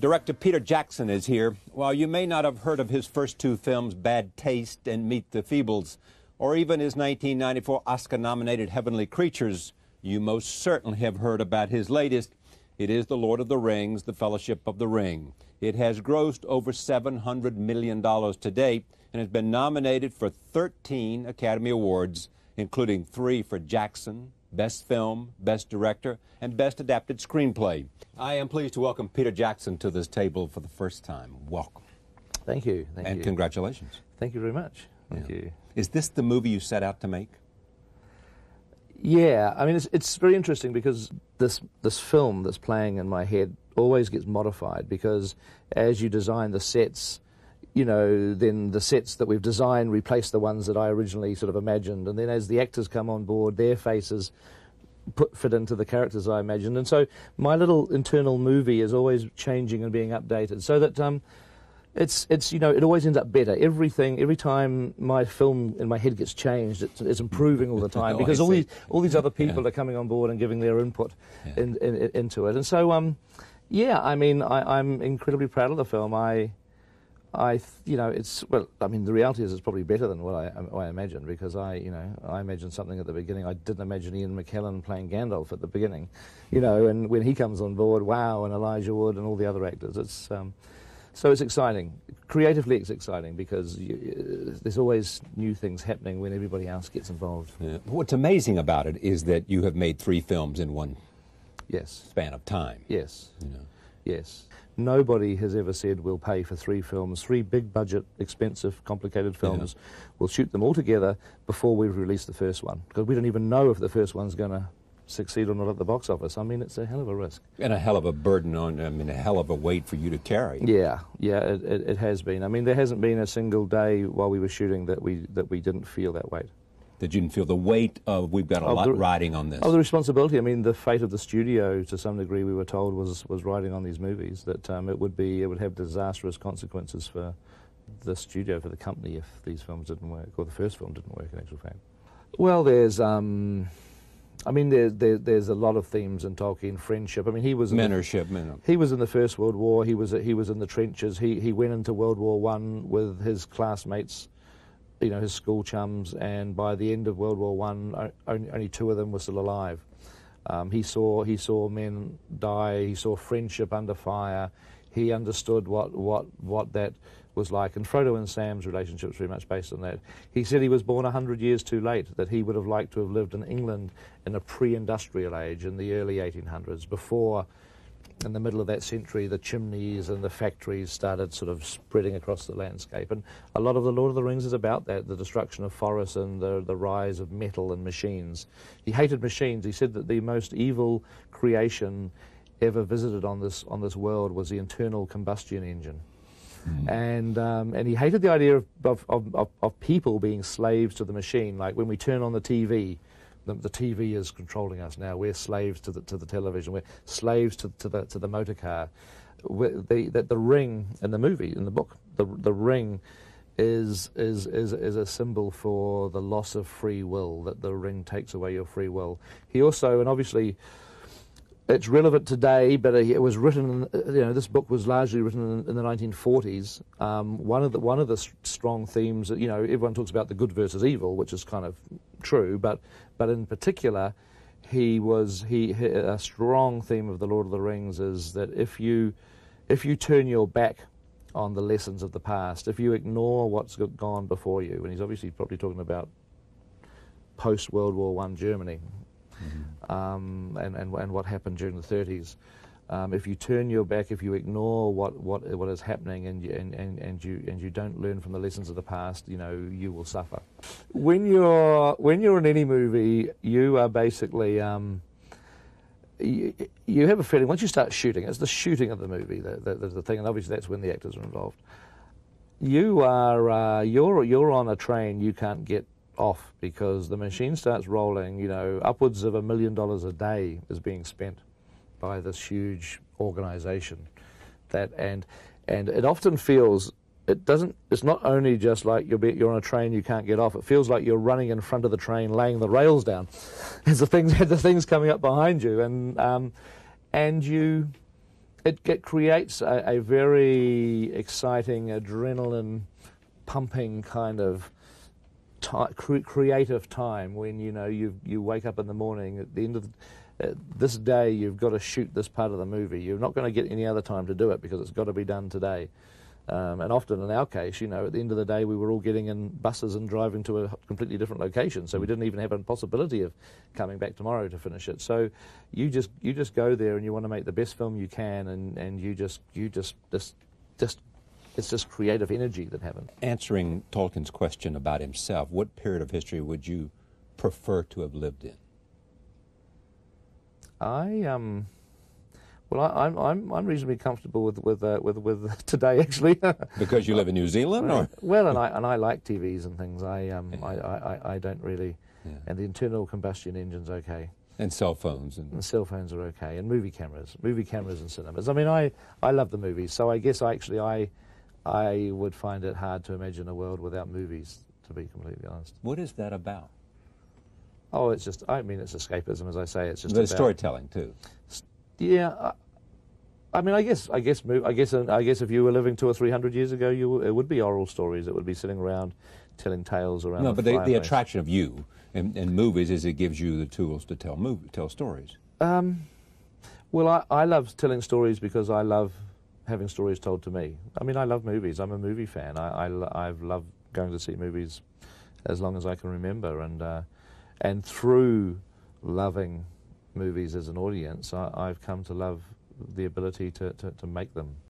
Director Peter Jackson is here. While you may not have heard of his first two films, Bad Taste and Meet the Feebles, or even his 1994 Oscar-nominated Heavenly Creatures, you most certainly have heard about his latest. It is The Lord of the Rings, The Fellowship of the Ring. It has grossed over $700 million to date and has been nominated for 13 Academy Awards, including 3 for Jackson, Best Film, Best Director, and Best Adapted Screenplay. I am pleased to welcome Peter Jackson to this table for the first time. Welcome. Thank you. Thank you. And congratulations. Thank you very much. Thank you. Is this the movie you set out to make? Yeah, I mean, it's very interesting because this film that's playing in my head always gets modified because as you design the sets, you know, then the sets that we've designed replace the ones that I originally sort of imagined. And then as the actors come on board, their faces fit into the characters I imagined. And so my little internal movie is always changing and being updated so that it's you know, it always ends up better. Every time my film in my head gets changed, it's improving all the time because all these other people are coming on board and giving their input into it. And so, yeah, I mean, I'm incredibly proud of the film. You know, well, I mean, the reality is it's probably better than what I imagined because I imagined something at the beginning. I didn't imagine Ian McKellen playing Gandalf at the beginning, you know, and when he comes on board, wow, and Elijah Wood and all the other actors, so it's exciting. Creatively, it's exciting because there's always new things happening when everybody else gets involved. Yeah. What's amazing about it is that you have made 3 films in one span of time. Yes. You know. Yes. Nobody has ever said we'll pay for 3 films, 3 big-budget, expensive, complicated films. We'll shoot them all together before we release the first one because we don't even know if the first one's going to succeed or not at the box office. I mean, it's a hell of a risk. And a hell of a burden on, I mean, a hell of a weight for you to carry. Yeah, it has been. I mean, there hasn't been a single day while we were shooting that we didn't feel that weight. That you didn't feel the weight of, we've got a lot riding on this. Oh, the responsibility. I mean, the fate of the studio, to some degree, we were told was riding on these movies, that it would have disastrous consequences for the studio, for the company, if these films didn't work, or the first film didn't work, in actual fact. Well, there's... I mean, there's a lot of themes in Tolkien. Friendship. I mean, he was he was in the First World War. He was in the trenches. He went into World War I with his classmates, you know, his school chums. And by the end of World War I, only 2 of them were still alive. He saw men die. He saw friendship under fire. He understood what that was like, and Frodo and Sam's relationship is very much based on that. He said he was born 100 years too late, that he would have liked to have lived in England in a pre-industrial age in the early 1800s, before, in the middle of that century, the chimneys and the factories started sort of spreading across the landscape. And a lot of The Lord of the Rings is about that, the destruction of forests and the rise of metal and machines. He hated machines. He said that the most evil creation ever visited on this world was the internal combustion engine. And he hated the idea of people being slaves to the machine. Like when we turn on the TV, the TV is controlling us now. We're slaves to the television. We're slaves to the motor car. The ring in the movie, in the book, the ring is a symbol for the loss of free will. That the ring takes away your free will. He also, and obviously, it's relevant today, but it was written, you know, this book was largely written in the 1940s. One of the strong themes, you know, everyone talks about the good versus evil, which is kind of true, but in particular, a strong theme of The Lord of the Rings is that if you turn your back on the lessons of the past, if you ignore what's gone before you, and he's obviously probably talking about post-World War I Germany, and what happened during the 30s. If you turn your back, if you ignore what is happening, and you don't learn from the lessons of the past, you know, you will suffer. When you're in any movie, you are basically you have a feeling once you start shooting. It's the shooting of the movie, the thing, and obviously that's when the actors are involved. You are you're on a train you can't get off because the machine starts rolling. You know, upwards of $1 million a day is being spent by this huge organisation. And it often feels, it's not only just like you're on a train you can't get off. It feels like you're running in front of the train, laying the rails down. There's the things coming up behind you, and It creates a very exciting, adrenaline-pumping kind of creative time when you wake up in the morning at the end of this day. You've got to shoot this part of the movie. You're not going to get any other time to do it because it's got to be done today. And often in our case, at the end of the day, we were all getting in buses and driving to a completely different location, so we didn't even have a possibility of coming back tomorrow to finish it. So you just go there and you want to make the best film you can, and it's just creative energy that happens. Answering Tolkien's question about himself, what period of history would you prefer to have lived in? Well, I'm reasonably comfortable with today, actually. Because you live in New Zealand, or? Well, and I like TVs and things. I don't really, and the internal combustion engine's okay. And cell phones. And cell phones are okay, and movie cameras and cinemas. I mean, I love the movies, so I guess I would find it hard to imagine a world without movies, to be completely honest. What is that about? Oh, it's escapism, as I say. It's just about storytelling too. Yeah, I mean, I guess if you were living 200 or 300 years ago, it would be oral stories. It would be sitting around telling tales around. No, but the attraction of you in movies is it gives you the tools to tell stories. Well, I love telling stories because I love having stories told to me. I mean, I love movies. I'm a movie fan. I've loved going to see movies as long as I can remember, and through loving movies as an audience, I've come to love the ability to make them.